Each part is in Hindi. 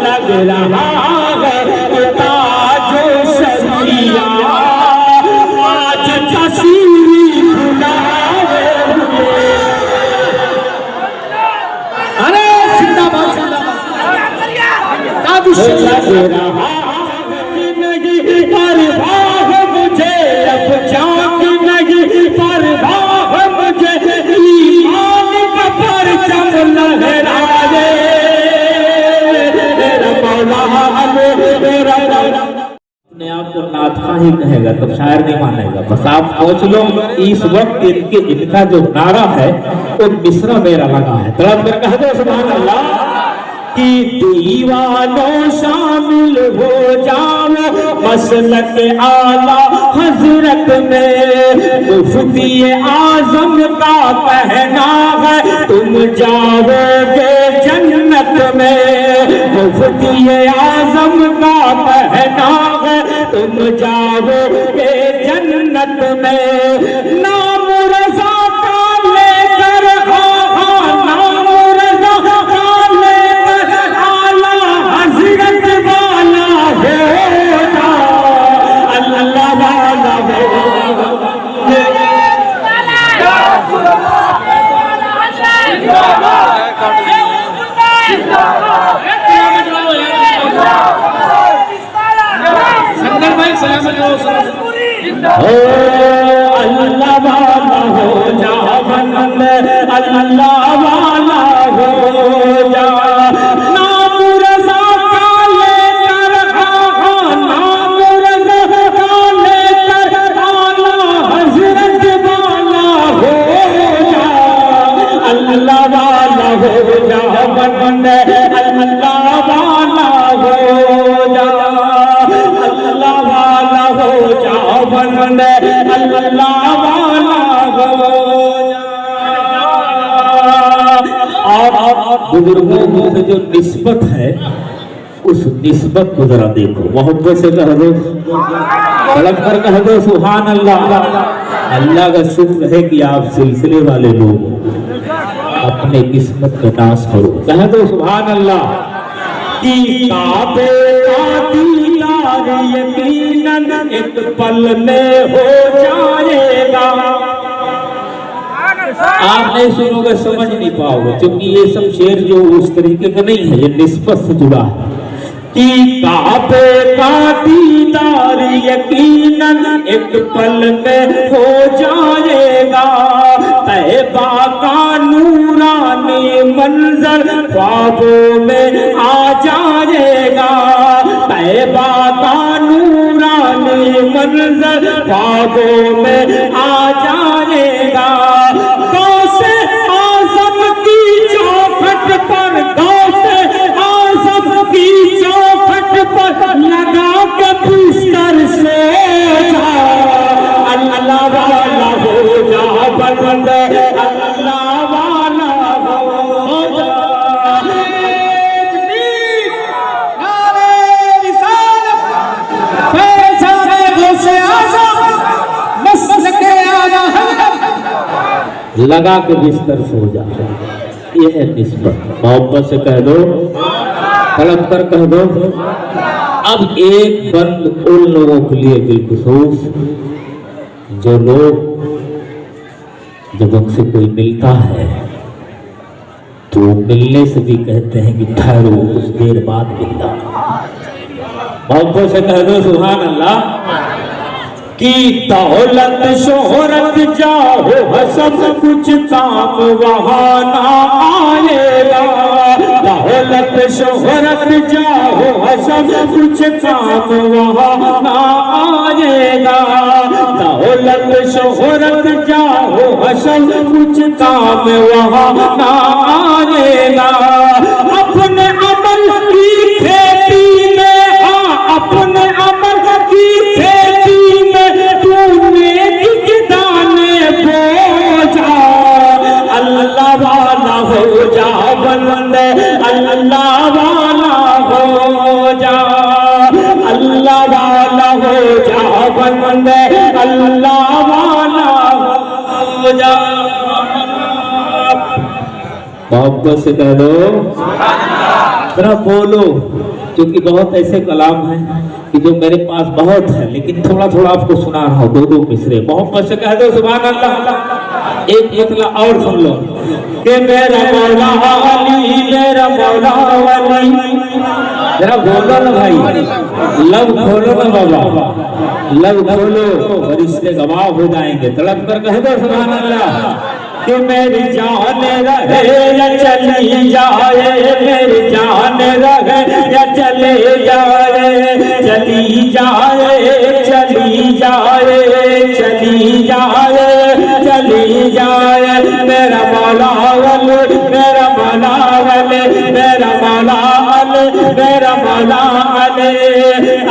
लग रहा है ताजो शरिया आज तस्वीर बुलावे हुए। अरे जिंदाबाद जिंदाबाद लग रहा नहीं परवाह मुझे अब जान नहीं परवाह मुझे ईमान का परचम लहराए अपने आप को नाथा ही कहेगा तो शायर नहीं मानेगा। बस आप सोच लो इस वक्त इनका जो नारा है वो मिसरा मेरा लगा है। तड़प कर कह दो सुभान अल्लाह कि दीवानों शामिल हो जाओ मसलक आला हजरत में। मुफ्ती आजम का कहना है तुम जाओगे जन्नत में। मुफ्ती आजम का कहना है तुम जाओगे जन्नत में। नाम रज़ा का लेकर नाम रज़ा का लेकर आला हजरत वाला हो जा अल्लाह वाला हो। ओ अल्लाह वाला हो जा अल्लाह वाला हो जा। नाम रज़ा का लेकर नाम रज़ा का लेकर आला हजरत वाला हो जा अल्लाह वाला हो जा अल्लाह वाला हो जा अल्लाह वाला हो जा अल्लाह वाला हो जा। और बुजुर्गों से जो निस्बत है उस निस्बत को जरा देखो। मोहब्बत से कह दो तड़प कर कह दो सुभान अल्लाह। अल्लाह का शुक्र है कि आप सिलसिले वाले लोग अपने किस्मत का नाश करो। कह दो सुभान अल्लाह कि काबे का दीदार यकीनन एक पल में हो जाएगा। आप नहीं सुनोगे समझ नहीं पाओगे क्योंकि ये सब शेर जो उस तरीके का नहीं है, ये निस्बत से जुड़ा है कि काबे का दीदार यकीनन एक पल में हो जाएगा। तैबा का नूरानी मंजर ख्वाबों में आ जाएगा। तैबा का नूरानी मंजर ख्वाबों में आ जाएगा। गौसे आज़म की चौखट पर गौसे आज़म की चौखट पर लगा के बिस्तर से अल्लाह वाला हो जा बंदे अल्लाह वाला हो जा। लगा के बिस्तर सो जा। ये है निस्बत। मोहब्बत से कह दो तड़प कर कह दो। अब एक बंद उन लोगों के लिए बिलखुसूस जो लोग जब उनसे कोई मिलता है तो मिलने से भी कहते हैं कि ठहरो कुछ देर बाद मिलना। मोहब्बत से कह दो सुभान अल्लाह कि दौलत शोहरत जाहो सब कुछ काम वहाँ ना आएगा। दौलत शोहरत जाहो सब कुछ काम वहाँ ना आएगा। दौलत शोहरत जाहो सब कुछ काम वहाँ ना आएगा। अपने अमल की खेती में अपने अमल की खेती में तूने दाने बोझा अल्लाह वाला हो जा बंदे अल्लाह वाला हो जा अल्लाह वाला हो जा बंदे अल्लाह वाला हो जा। मोहब्बत से कह दो जरा बोलो, क्योंकि बहुत ऐसे कलाम हैं कि जो मेरे पास बहुत है, लेकिन थोड़ा थोड़ा आपको सुना रहा हूँ, दो दो मिसरे मोहब्बत से कह दो सुभान अल्लाह। एक मतलब और सुन लो कि मेरा मौला अली, मेरा मौला अली। जरा बोलो ना भाई, लब खोलो ना बाबा, लब खोलो और इससे गवाह हो जाएंगे। तड़प कर कह दो सुभान अल्लाह। कि मेरी जान रहे या चली जाए, मेरी जान रहे या चले जाए, चली जाए, चली जाए, चली जाए, चली जाए। मेरा मौला अली, मेरा मौला अली, मेरा मौला अली, मेरा मौला अली।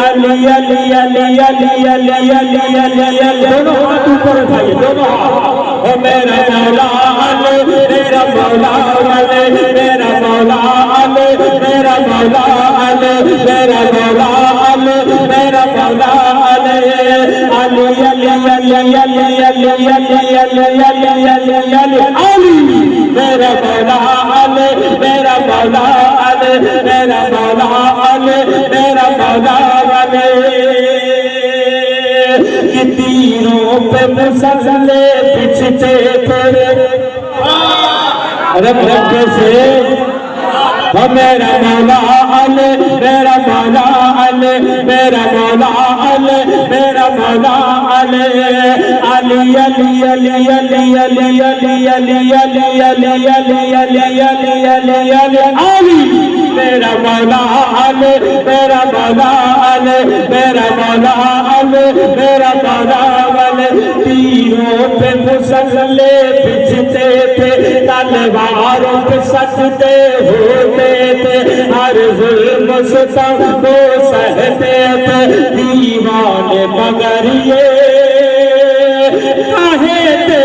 अली अली अली अली अली अली अली अली, दोनों हाथ ऊपर उठाइए, दोनों हाथ। ओ मेरा मौला अली, मेरा मौला अली, मेरा मौला अली, मेरा मौला अली, मेरा मौला अली, मेरा मौला अली। अली अली अली अली अली अली अली अली अली अली, मेरा मौला अली, मेरा मौला अली, मेरा मौला अली, मेरा मौला अली। तीरों पे मुसल्ले बिछते थे रब से, मेरा मौला अली, मेरा मौला अली, मेरा मौला अली, मेरा मौला अली। अली अली अली अली अली अली अली अली अली अली अली अली अली अली अली, मेरा मौला अली, मेरा मौला अली, मेरा मौला अली, मेरा मौला अली। तीरों पे मुसल्ले बिछते थे, तलवारों पे सजदे होते थे, हर जुल्म सितम को सहते थे। दीवाने मगर ये कहते थे,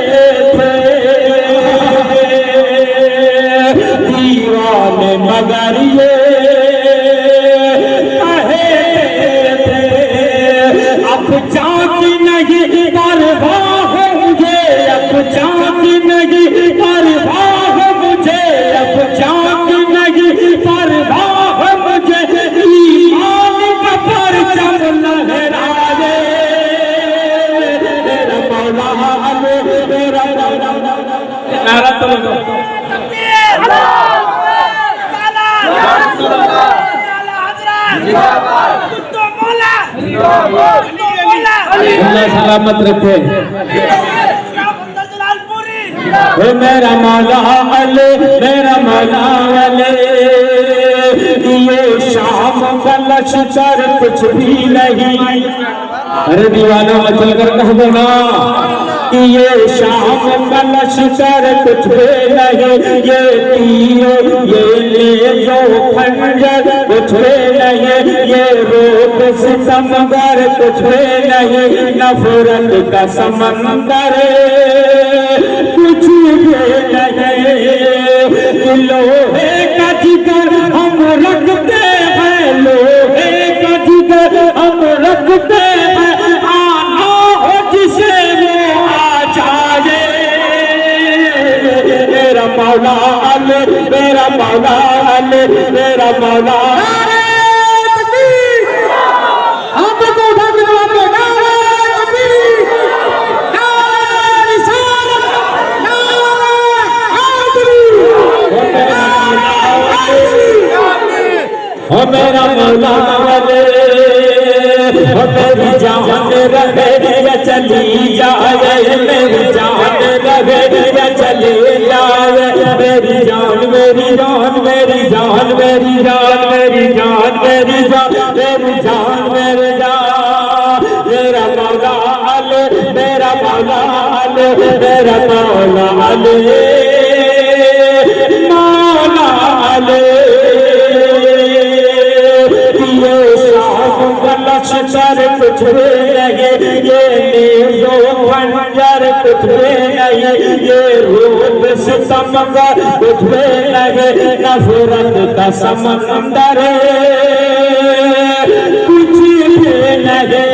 दीवाने मगर ये कहते थे। अब जाती नहीं परवाह मुझे, अब जाती नहीं परवाह मुझे, अब जाती नहीं परवाह मुझे। ईमान का परचम लहराए, मेरा मौला अली, मेरा मौला। नारा तो लगाओ। अल्लाह सलामत रखे। मेरा मौला अली, मेरा मौला अली। ये शाम का लश्कर कुछ भी नहीं, अरे दीवाना मचल कर कह दो ना कि ये शाम का लश्कर कुछ भी नहीं। ये तीर ये ले जो खंजर कुछ भी नहीं, ये रूप सितमगर कुछ भी नहीं। नफरत का समंदर कुछ भी नहीं। लोहे का जिगर हम रखते हैं, लोहे का जिगर हम रखते हैं। आना हो जिसे वो आ जाए, मेरा मौला अली, मेरा मौला अली, मेरा मौला। हो मेरा मौला अली, हो मेरी जान रहे या चली जाए, मेरी जान रहे या चली जाए। मेरी जान मेरी जान मेरी जान मेरी जान मेरी जान मेरी जान मेरी जान मेरी जान। मेरा मौला अली, मेरा मौला अली, मेरा मौला अली, मौला अली। लश्कर कुछ भी नहीं, ये नीज़ो खंजर कुछ भी नहीं। ये रूप सितमगर कुछ भी नहीं। नफरत का समंदर कुछ भी नहीं।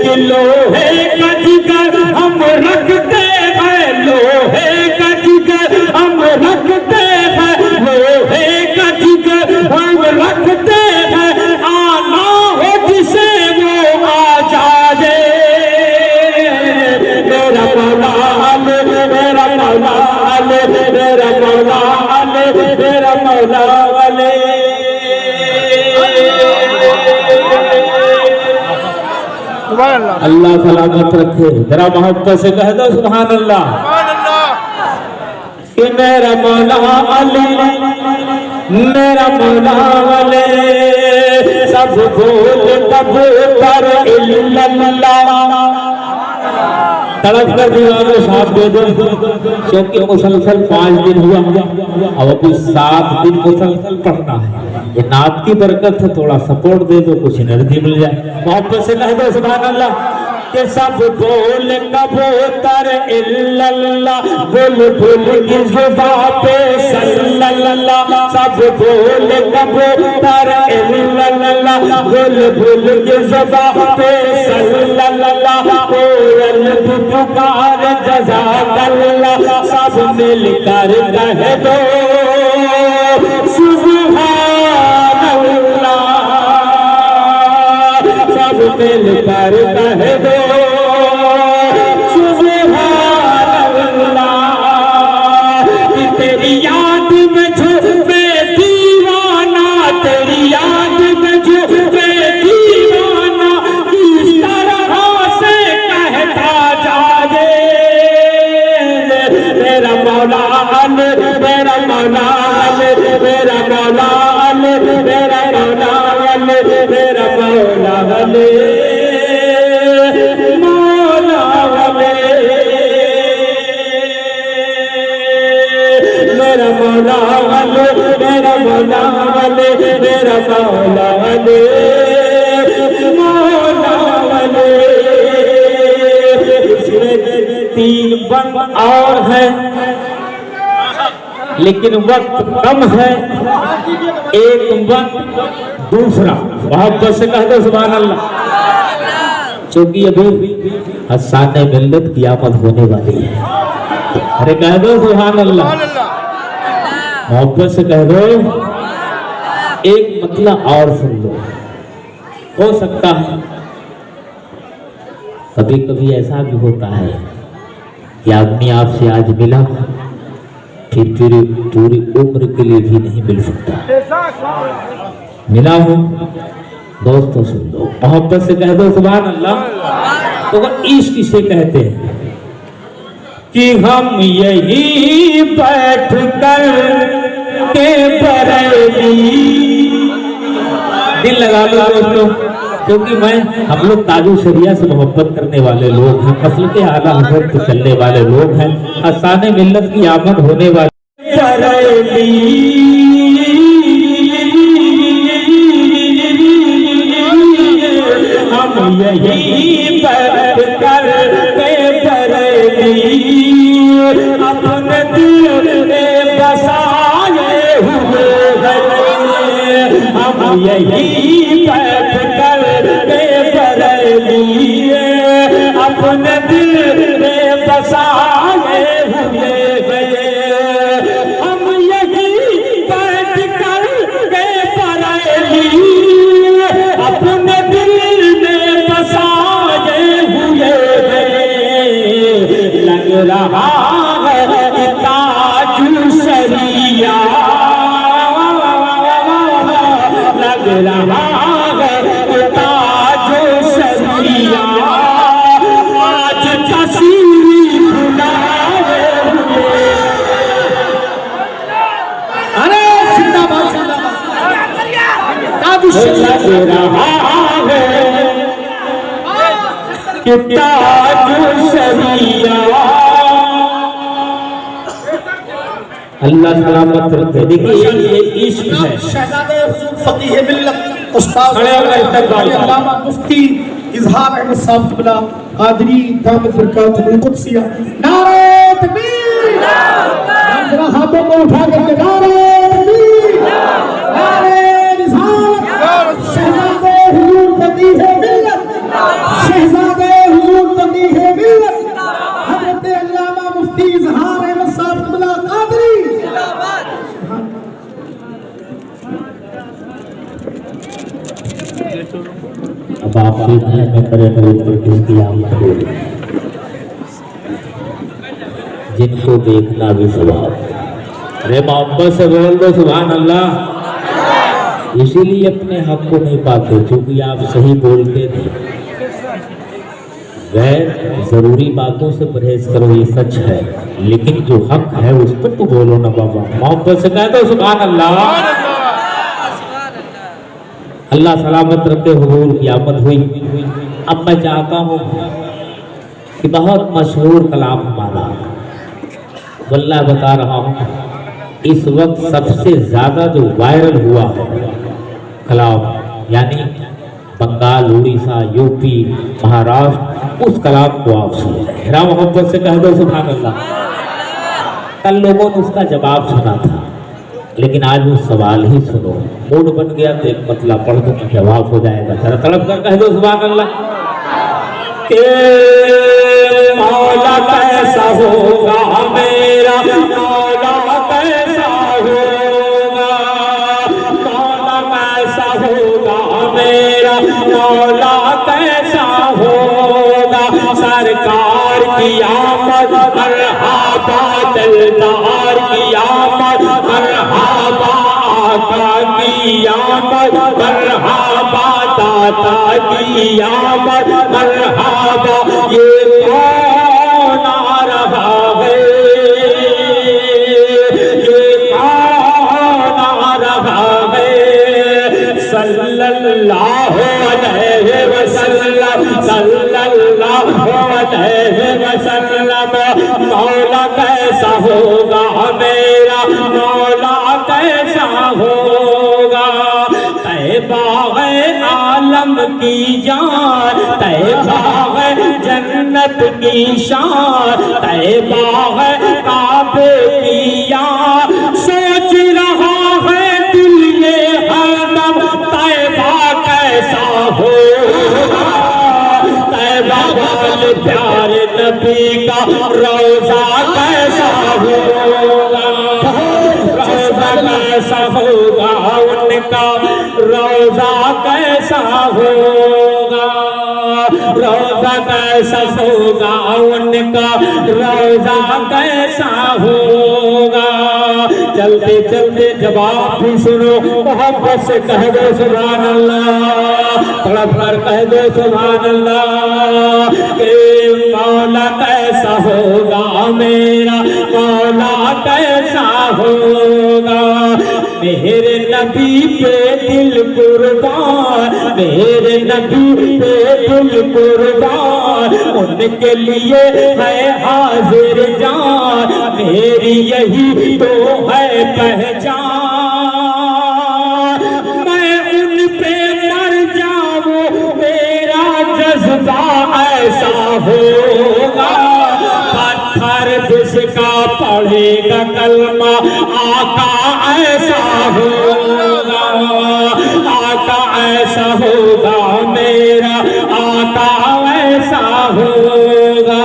कि लोहे का जिगर हम रखते हैं, लोहे का जिगर हम रखते हैं, लोहे का जिगर अल्लाह सलामत रखे। जरा मोहब्बत से कह दो सुभान अल्लाह। कि मेरा मौला अली, मेरा मौला अली, सब बोल कबूतर इल्लल्लाह। तड़प कर दीवारों साथ दे दो, क्योंकि मुसलसल 5 दिन हुआ अब अभी 7 दिन मुसलसल पढ़ना है। ये नात की बरकत है, थोड़ा सपोर्ट दे दो, कुछ एनर्जी मिल जाए। मोहब्बत से कह दो सुभान अल्लाह। कि सब बोल कबूतर इल्लल्लाह, बुलबुल की जुबां पे सल्लल्लाह। सब बोल कबूतर इल्लल्लाह, बुलबुल की जुबां पे सल्लल्लाह। कोयल पुकार जज़ाकल्लाह, सब मिलकर कह दो सुभान अल्लाह। सब मिलकर कह दो सुभान अल्लाह। कि तेरी याद में झूमे दीवाना, तेरी याद में झूमे दीवाना, इस तरह से कहता जाए मेरा मौला अली, मेरा मौला अली, मेरा मौला अली, मेरा मौला अली, मेरा मौला अली, मौला अली, मेरा मौला अली, मेरा मौला अली, मेरा मौला अली, मौला अली। इसमें 3 बंद और है, लेकिन वक्त कम है। एक बंद दूसरा, मोहब्बत से कह दो सुभान अल्लाह। क्योंकि अभी हसाने मिल्लत क़यामत होने वाली है। अरे कह दो सुभान अल्लाह। मोहब्बत से कह दो। एक मतला और सुन लो। हो सकता है कभी कभी ऐसा भी होता है कि आदमी आपसे आज मिला, फिर पूरी उम्र के लिए भी नहीं मिल सकता। मिला हूं दोस्तों, सुन लो, मोहब्बत से कह दो सुभान अल्लाह। तो वह इश्क किसे कहते हैं कि हम यही बैठ कर के बरेली। दिल लगा लो दोस्तों, क्योंकि हम लोग ताजु शरिया से मोहब्बत करने वाले लोग हैं, फसल के आला हजरत पे चलने वाले लोग हैं, हसाने मिल्लत की आमद होने वाले। हम यही बैठ कर के बरेली, अपने दिल में बसाए हुए हैं। हम यही बैठ कर के बरेली, अपने दिल में बसाए हुए हैं। हम यही बैठ कर के बरेली, अपने दिल में बसाए हुए हैं। लग रहा है ताजु शरिया, लग रहा है ताजु शरिया, आज तस्वीर बुलाए हुए। अरे जिंदाबाद ताजु शरिया। लग रहा है कि ताजु शरिया। अल्लाह सलामत रखे। देखिए ये इश्क है। शहजादे हुजूर फकीह मिल्लत उस्ताद अल्लामा मुफ्ती इजहार अहमद साहब क़िबला कादरी दामत बरकातुहुल कुद्सिया। नारे तकबीर, जरा हाथों को उठा करके नारे तकबीर, नारे रिसालत। शहजादे हुजूर फकीह मिल्लत, शहजादे हुजूर फकीह मिल्लत हज़रत अल्लामा मुफ्ती इजहार अहमद साहब क़िबला कादरी। अब आप मैं किसकी आमद, जिनको देखना भी स्वभाव। अरे मोहब्बत से बोल दो सुभान अल्लाह। इसीलिए अपने हक को नहीं पाते, क्योंकि आप सही बोलते नहीं। गैर जरूरी बातों से परहेज करो, ये सच है, लेकिन जो हक है उस पर तो बोलो ना बाबा। मोहब्बत से कह दो सुभान अल्लाह। अल्लाह सलामत रखे, हुजूर की आमद हुई। अब मैं चाहता हूँ कि बहुत मशहूर कलाम हमारा, वल्लाह बता रहा हूँ, इस वक्त सबसे ज्यादा जो वायरल हुआ है कलाम, यानी बंगाल, उड़ीसा, यूपी, महाराष्ट्र, उस कलाम को आप सुनिए। राम मोहब्बत से कह दो सुभान अल्लाह। कल लोगों ने उसका जवाब सुना था, लेकिन आज वो सवाल ही सुनो। मूड बन गया तो एक मतलब पढ़ दो, जवाब हो जाएगा। जरा तड़प कर कह दो सुभान अल्लाह। के मौला कैसा होगा मेरा, मौला कैसा होगा, मौला कैसा होगा मेरा, मौला कैसा होगा। सरकार की आमद, मरहबा दिलदार की आमद, मरहबा आका की आमद, मरहबा दाता की आमद, मरहबा। ये कौन आ रहा है, ये कौन आ रहा है। सल्लल्लाहु अलैहि वसल्लम, सल्लल्लाहु अलैहि वसल्लम। मौला कैसा होगा मेरा, मौला कैसा होगा। तैबा है आलम की जान, तैबा है जन्नत की शान, तैबा है काबे की यार। सोच रहा है दिल ये हरदम, तैबा कैसा होगा। तैबा वाले प्यारे नबी का रोजा कैसा होगा, रोजा कैसा होगा उनका, रोजा कैसा होगा, रोजा कैसा होगा उनका, रोजा कैसा होगा। चलते चलते जवाब भी सुनो, मोहब्बत से कह दो सुभान अल्लाह, तड़प कर कह दो सुभान अल्लाह। मौला कैसा होगा मेरा, मौला कैसा होगा। मेरे नबी पे दिल कुर्बान, मेरे नबी पे दिल कुर्बान, उनके लिए है हाजिर जान। मेरी यही तो है पहचान, मैं उन पे मर जाऊं, मेरा जज्बा ऐसा होगा। पत्थर जिसका पढ़ेगा कलमा, आका ऐसा होगा, आका ऐसा होगा मेरा, आका ऐसा होगा,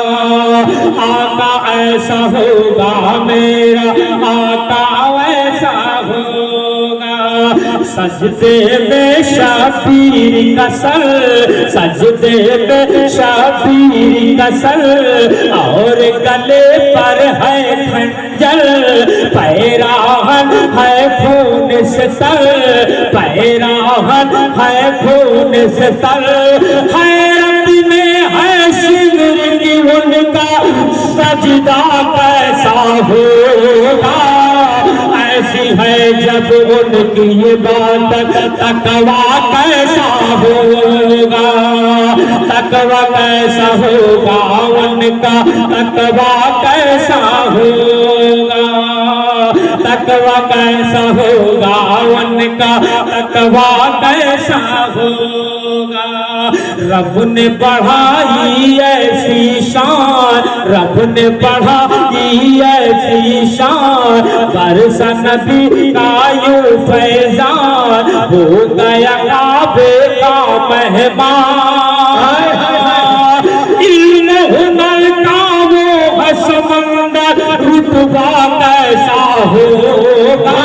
आका ऐसा होगा मेरा, आका ऐसा होगा। सजदे में शबीर का सर, सजदे में शबीर का सर, और गले पर है खंजर, पैराहन है खून से तर, पैराहन है खून से तर। हैरत में है शिविर की उनका, सजदा कैसा होगा। ऐसी है जब उनकी इबादत, तकवा कैसा होगा, तकवा कैसा होगा उनका, तकवा कैसा होगा, तकवा कैसा होगा उनका, तकवा कैसा होगा। रब ने बढ़ाई ऐसी शान, रब ने बढ़ाई ऐसी शान, बरसा नबी का यूं फैजान, हो गया काबे का मेहमान। इल्म हुनर का वो है समंदर, रुतबा कैसा होगा।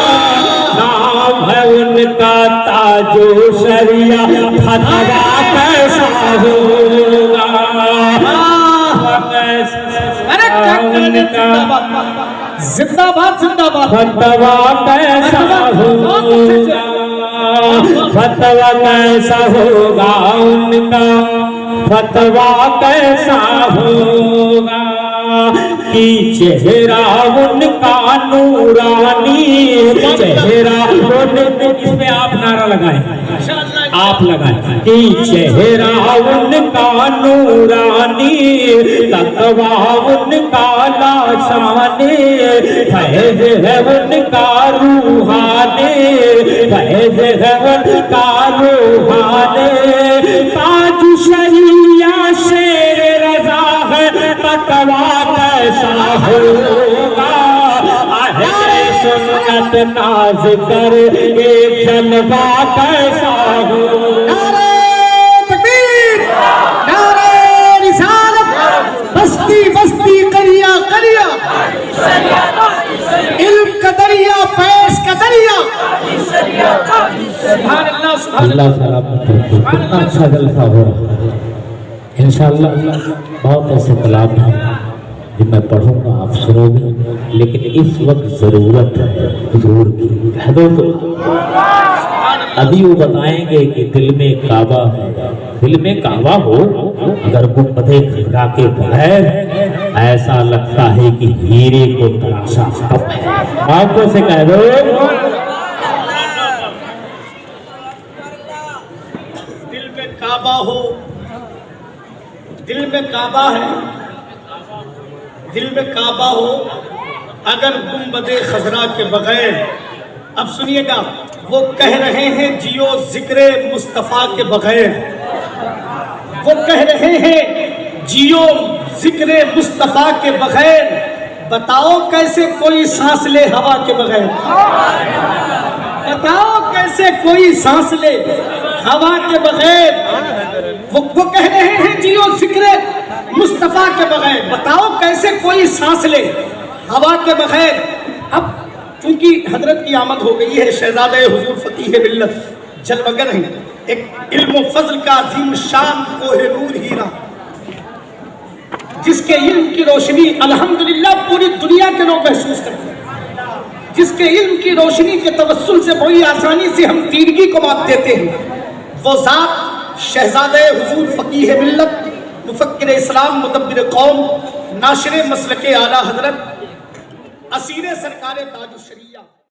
नाम है उनका ताजो शरिया, फतवा कैसा होगा। जिंदाबाद जिंदाबाद। फतवा कैसा होगा, फतवा कैसा होगा उनका, फतवा कैसा होगा कि चेहरा उनका नूरानी, चेहरा इसमें आप नारा लगाएं, आप लगाएं कि चेहरा उनका नूरानी, तकवा उनका लाशाने, फैज़ है उनका रूहाने, फैज़ है उनका रूहाने, ताज शरिया शेर रज़ा है, तकवा कैसा होगा, अहले सुन्नत नाज कर एक जलवा कैसा होगा। नारे तकबीर, नारे रिसालत, बस्ती बस्ती करिया करिया, इल्म का दरिया, फैज़ का दरिया। सुभान अल्लाह, सुभान अल्लाह सलामत रखे। कितना अच्छा जलसा हो रहा है। इंशाअल्लाह बहुत ऐसे कलाम हैं जो मैं पढ़ूंगा, आप सुनोगे, लेकिन इस वक्त जरूरत है हुजूर की। कह दो तो अभी वो बताएंगे कि दिल में काबा है, दिल में काबा हो अगर गुंबदे खजरा के बगैर ऐसा लगता है कि हीरे को तराशा कब है। बातों से कह दो दिल में काबा हो, दिल में काबा है, दिल में काबा हो अगर गुंबदे खजरा के बगैर। अब सुनिएगा, वो कह रहे हैं जियो जिक्रे मुस्तफा के बगैर, वो कह रहे हैं जियो जिक्रे मुस्तफा के बगैर। बताओ कैसे कोई सांस ले हवा के बगैर, बताओ कैसे कोई सांस ले हवा के बगैर। वो कह रहे हैं जियो जिक्रे मुस्तफा के बगैर, बताओ कैसे कोई सांस ले हवा के बगैर। अब चूंकि हजरत की आमद हो गई है, शहजादे हुजूर फकीह मिल्लत जलवगर हैं, एक इल्म फजल का अजीम शान कोहिनूर हीरा, जिसके इल्म की रोशनी अल्हम्दुलिल्लाह पूरी दुनिया के लोग महसूस करते हैं, जिसके इल्म की रोशनी के तवस्सुल से बड़ी आसानी से हम तीरगी को माप देते हैं। वो ज़ात शहजादे हुजूर फकीह मिल्लत, मुफक्किर इस्लाम, मुदब्बिर कौम, नाशिर मसलके आला हजरत, असीर सरकारे ताजुश शरिया।